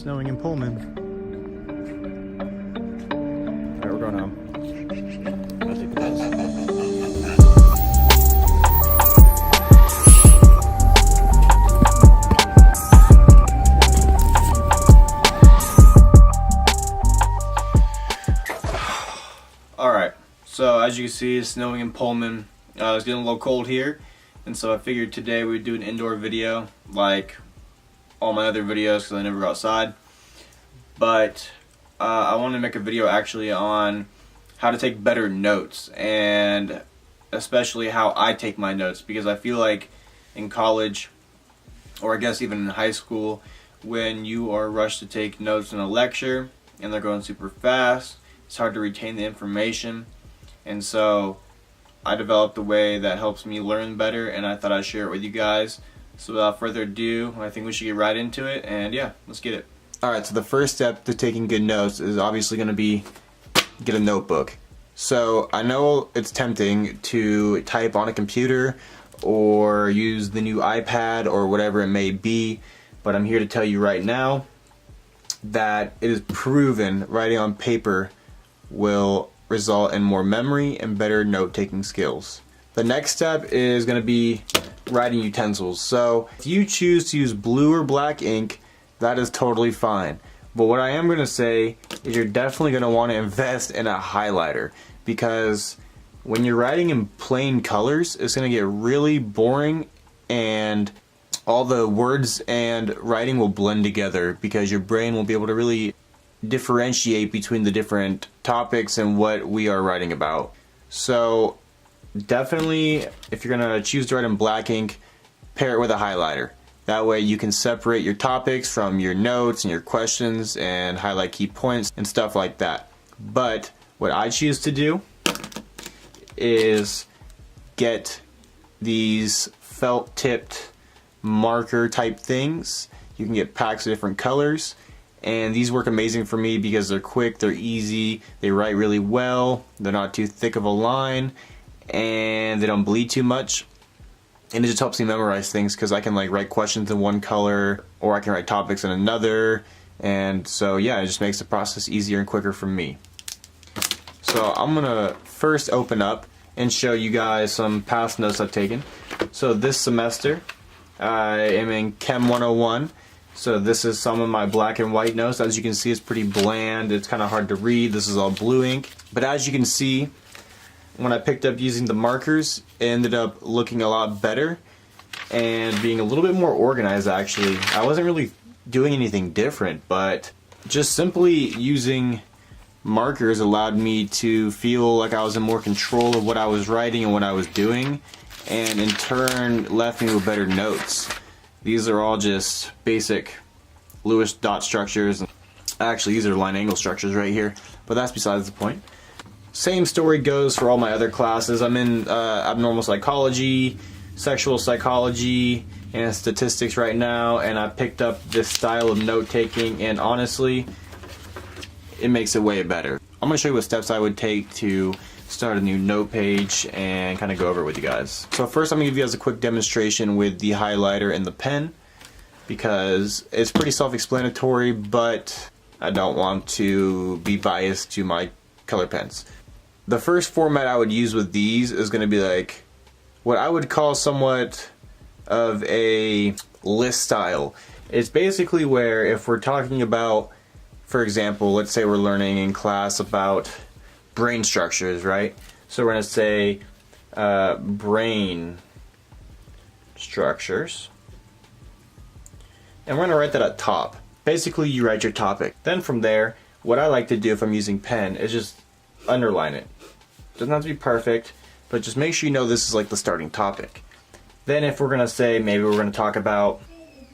snowing in Pullman. Alright, we're going home. I'll take the bus. Alright, so as you can see, it's snowing in Pullman. It's getting a little cold here, and so I figured today we would do an indoor video like all my other videos because I never go outside. But I want to make a video actually on how to take better notes, and especially how I take my notes, because I feel like in college, or I guess even in high school, when you are rushed to take notes in a lecture and they're going super fast, it's hard to retain the information. And so I developed a way that helps me learn better, and I thought I'd share it with you guys. So without further ado, I think we should get right into it, and yeah, let's get it. Alright, so the first step to taking good notes is obviously going to be get a notebook. So I know it's tempting to type on a computer or use the new iPad or whatever it may be, but I'm here to tell you right now that it is proven writing on paper will result in more memory and better note-taking skills. The next step is going to be writing utensils. So if you choose to use blue or black ink, that is totally fine. But what I am going to say is you're definitely going to want to invest in a highlighter, because when you're writing in plain colors, it's going to get really boring and all the words and writing will blend together because your brain won't be able to really differentiate between the different topics and what we are writing about. So definitely, if you're going to choose to write in black ink, pair it with a highlighter. That way you can separate your topics from your notes and your questions and highlight key points and stuff like that. But what I choose to do is get these felt tipped marker type things. You can get packs of different colors, and these work amazing for me because they're quick, they're easy, they write really well, they're not too thick of a line, and they don't bleed too much. And it just helps me memorize things because I can like write questions in one color, or I can write topics in another, and so yeah, it just makes the process easier and quicker for me. So I'm gonna first open up and show you guys some past notes I've taken. So this semester I am in Chem 101. So this is some of my black and white notes. As you can see, it's pretty bland, it's kind of hard to read. This is all blue ink, but as you can see, when I picked up using the markers, it ended up looking a lot better and being a little bit more organized. Actually, I wasn't really doing anything different, but just simply using markers allowed me to feel like I was in more control of what I was writing and what I was doing, and in turn left me with better notes. These are all just basic Lewis dot structures. Actually, these are line angle structures right here, but that's besides the point. Same story goes for all my other classes. I'm in abnormal psychology, sexual psychology, and statistics right now, and I picked up this style of note-taking, and honestly, it makes it way better. I'm going to show you what steps I would take to start a new note page and kind of go over it with you guys. So first I'm going to give you guys a quick demonstration with the highlighter and the pen, because it's pretty self-explanatory, but I don't want to be biased to my color pens. The first format I would use with these is going to be like what I would call somewhat of a list style. It's basically where if we're talking about, for example, let's say we're learning in class about brain structures, right? So we're going to say brain structures, and we're going to write that at top. Basically, you write your topic. Then from there, what I like to do if I'm using pen is just underline it. Doesn't have to be perfect, but just make sure you know this is like the starting topic. Then if we're going to say, maybe we're going to talk about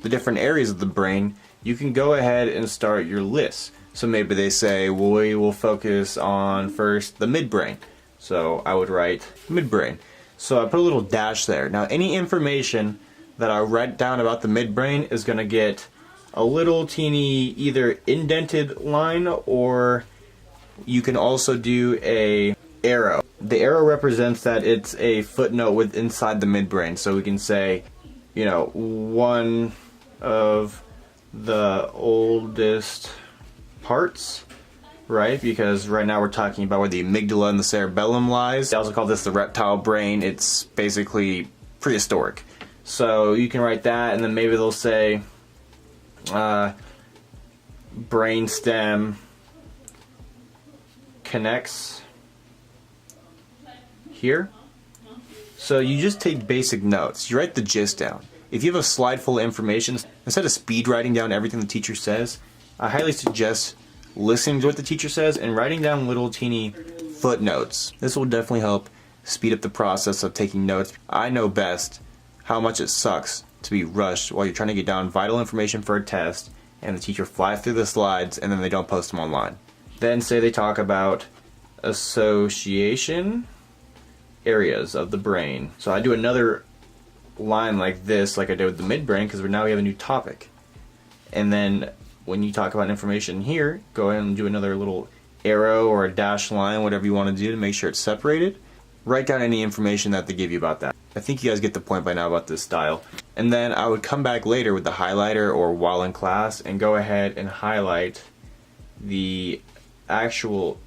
the different areas of the brain, you can go ahead and start your list. So maybe they say, well, we will focus on first the midbrain. So I would write midbrain. So I put a little dash there. Now any information that I write down about the midbrain is going to get a little teeny either indented line, or you can also do a arrow. The arrow represents that it's a footnote with inside the midbrain. So we can say, you know, one of the oldest parts, right? Because right now we're talking about where the amygdala and the cerebellum lies. They also call this the reptile brain. It's basically prehistoric. So you can write that, and then maybe they'll say brainstem connects here. So you just take basic notes. You write the gist down. If you have a slide full of information, instead of speed writing down everything the teacher says, I highly suggest listening to what the teacher says and writing down little teeny footnotes. This will definitely help speed up the process of taking notes. I know best how much it sucks to be rushed while you're trying to get down vital information for a test and the teacher flies through the slides and then they don't post them online. Then say they talk about association areas of the brain. So I do another line like this, like I did with the midbrain, because now we have a new topic. And then when you talk about information here, go ahead and do another little arrow or a dash line, whatever you want to do to make sure it's separated. Write down any information that they give you about that. I think you guys get the point by now about this style. And then I would come back later with the highlighter or while in class and go ahead and highlight the actual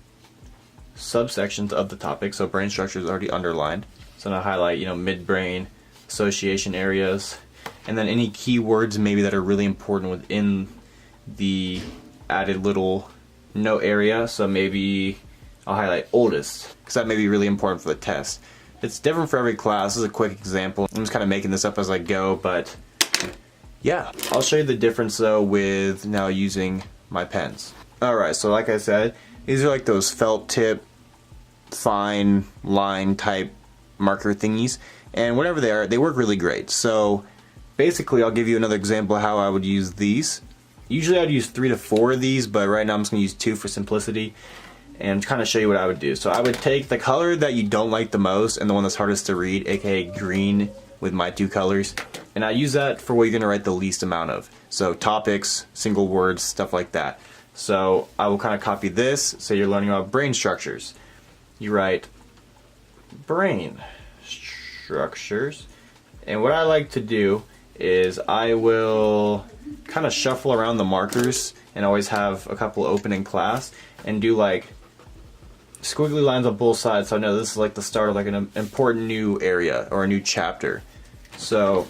subsections of the topic. So brain structure is already underlined. So now highlight, midbrain, association areas, and then any keywords maybe that are really important within the added little note area. So maybe I'll highlight oldest, because that may be really important for the test. It's different for every class. This is a quick example. I'm just kind of making this up as I go, but yeah. I'll show you the difference though with now using my pens. Alright, so like I said, these are like those felt tip, fine line type marker thingies, and whatever they are, they work really great. So basically I'll give you another example of how I would use these. Usually I'd use 3 to 4 of these, but right now I'm just going to use 2 for simplicity and kind of show you what I would do. So I would take the color that you don't like the most and the one that's hardest to read, aka green with my 2 colors, and I use that for what you're going to write the least amount of. So topics, single words, stuff like that. So I will kind of copy this. Say you're learning about brain structures. You write brain structures, and what I like to do is I will kind of shuffle around the markers and always have a couple open in class and do like squiggly lines on both sides, so I know this is like the start of like an important new area or a new chapter. So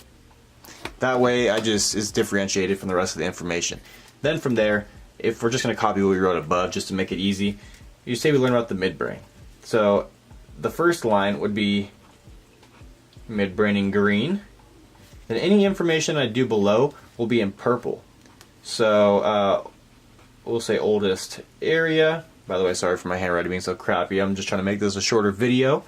that way it's differentiated from the rest of the information. Then from there, if we're just going to copy what we wrote above just to make it easy, you say we learn about the midbrain. So the first line would be midbrain in green. Then any information I do below will be in purple. So we'll say oldest area. By the way, sorry for my handwriting being so crappy. I'm just trying to make this a shorter video.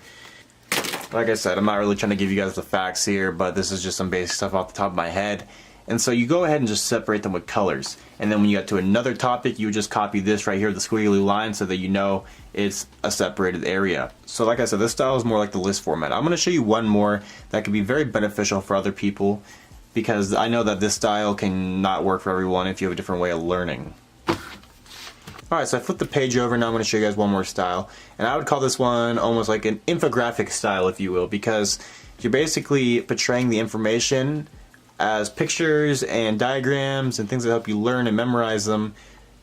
Like I said, I'm not really trying to give you guys the facts here, but this is just some basic stuff off the top of my head. And so you go ahead and just separate them with colors. And then when you get to another topic, you would just copy this right here, the squiggly line, so that you know it's a separated area. So like I said, this style is more like the list format. I'm going to show you one more that could be very beneficial for other people, because I know that this style can not work for everyone if you have a different way of learning. Alright, so I flipped the page over, now I'm going to show you guys one more style. And I would call this one almost like an infographic style, if you will, because you're basically portraying the information as pictures and diagrams and things that help you learn and memorize them,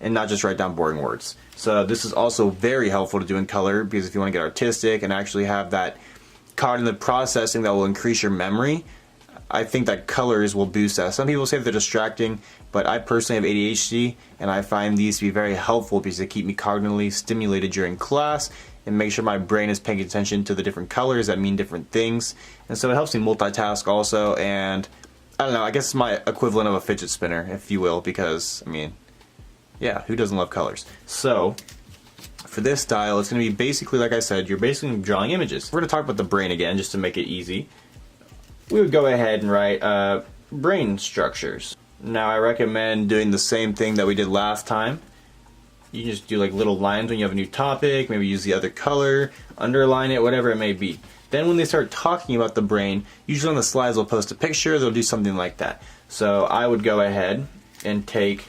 and not just write down boring words. So this is also very helpful to do in color, because if you want to get artistic and actually have that cognitive processing that will increase your memory, I think that colors will boost that. Some people say they're distracting, but I personally have ADHD, and I find these to be very helpful because they keep me cognitively stimulated during class and make sure my brain is paying attention to the different colors that mean different things. And so it helps me multitask also, and I don't know, I guess it's my equivalent of a fidget spinner, if you will, because, I mean, yeah, who doesn't love colors? So for this style, it's going to be basically, like I said, you're basically drawing images. We're going to talk about the brain again, just to make it easy. We would go ahead and write brain structures. Now I recommend doing the same thing that we did last time. You can just do like little lines when you have a new topic, maybe use the other color, underline it, whatever it may be. Then when they start talking about the brain, usually on the slides they'll post a picture, they'll do something like that. So I would go ahead and take,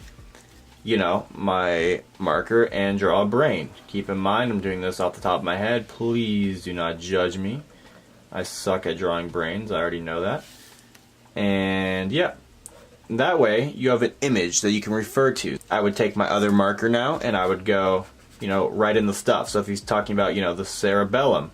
my marker and draw a brain. Keep in mind, I'm doing this off the top of my head. Please do not judge me. I suck at drawing brains, I already know that. And yeah, That way you have an image that you can refer to. I would take my other marker now and I would go, write in the stuff. So if he's talking about, the cerebellum,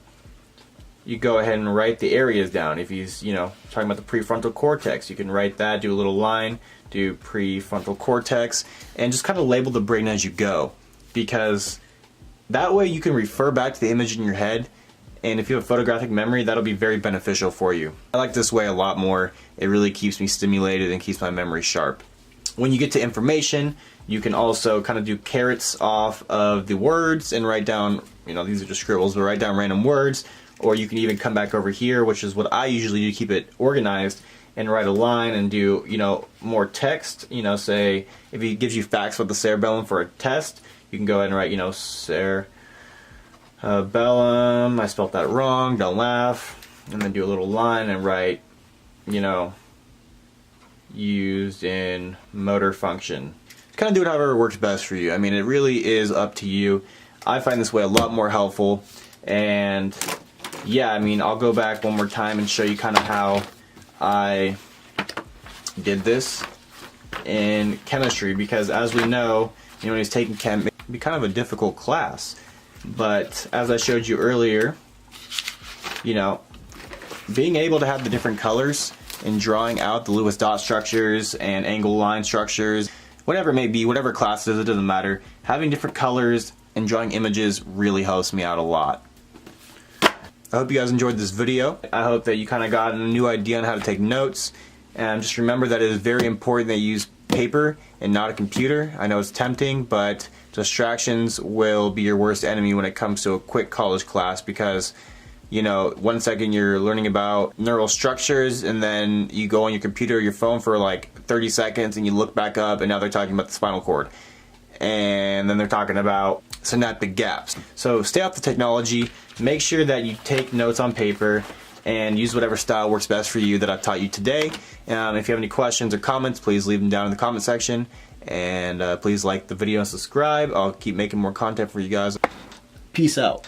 you go ahead and write the areas down. If he's, talking about the prefrontal cortex, you can write that, do a little line, do prefrontal cortex, and just kind of label the brain as you go. Because that way you can refer back to the image in your head, and if you have photographic memory, that'll be very beneficial for you. I like this way a lot more. It really keeps me stimulated and keeps my memory sharp. When you get to information, you can also kind of do carets off of the words and write down, these are just scribbles, but write down random words. Or you can even come back over here, which is what I usually do to keep it organized, and write a line and do, more text. Say, if he gives you facts about the cerebellum for a test, you can go ahead and write, cerebellum, I spelled that wrong, don't laugh, and then do a little line and write, used in motor function. Kind of do it however works best for you. I mean, it really is up to you. I find this way a lot more helpful, and yeah, I mean, I'll go back one more time and show you kind of how I did this in chemistry, because as we know, when he's taking chem, it can be kind of a difficult class. But as I showed you earlier, being able to have the different colors and drawing out the Lewis dot structures and angle line structures, whatever it may be, whatever class it is, it doesn't matter. Having different colors and drawing images really helps me out a lot. I hope you guys enjoyed this video. I hope that you kind of got a new idea on how to take notes. And just remember that it is very important that you use paper and not a computer. I know it's tempting, but distractions will be your worst enemy when it comes to a quick college class, because 1 second you're learning about neural structures, and then you go on your computer or your phone for like 30 seconds and you look back up and now they're talking about the spinal cord. And then they're talking about synaptic gaps. So stay off the technology, make sure that you take notes on paper, and use whatever style works best for you that I've taught you today. If you have any questions or comments, please leave them down in the comment section, and please like the video and subscribe. I'll keep making more content for you guys. Peace out.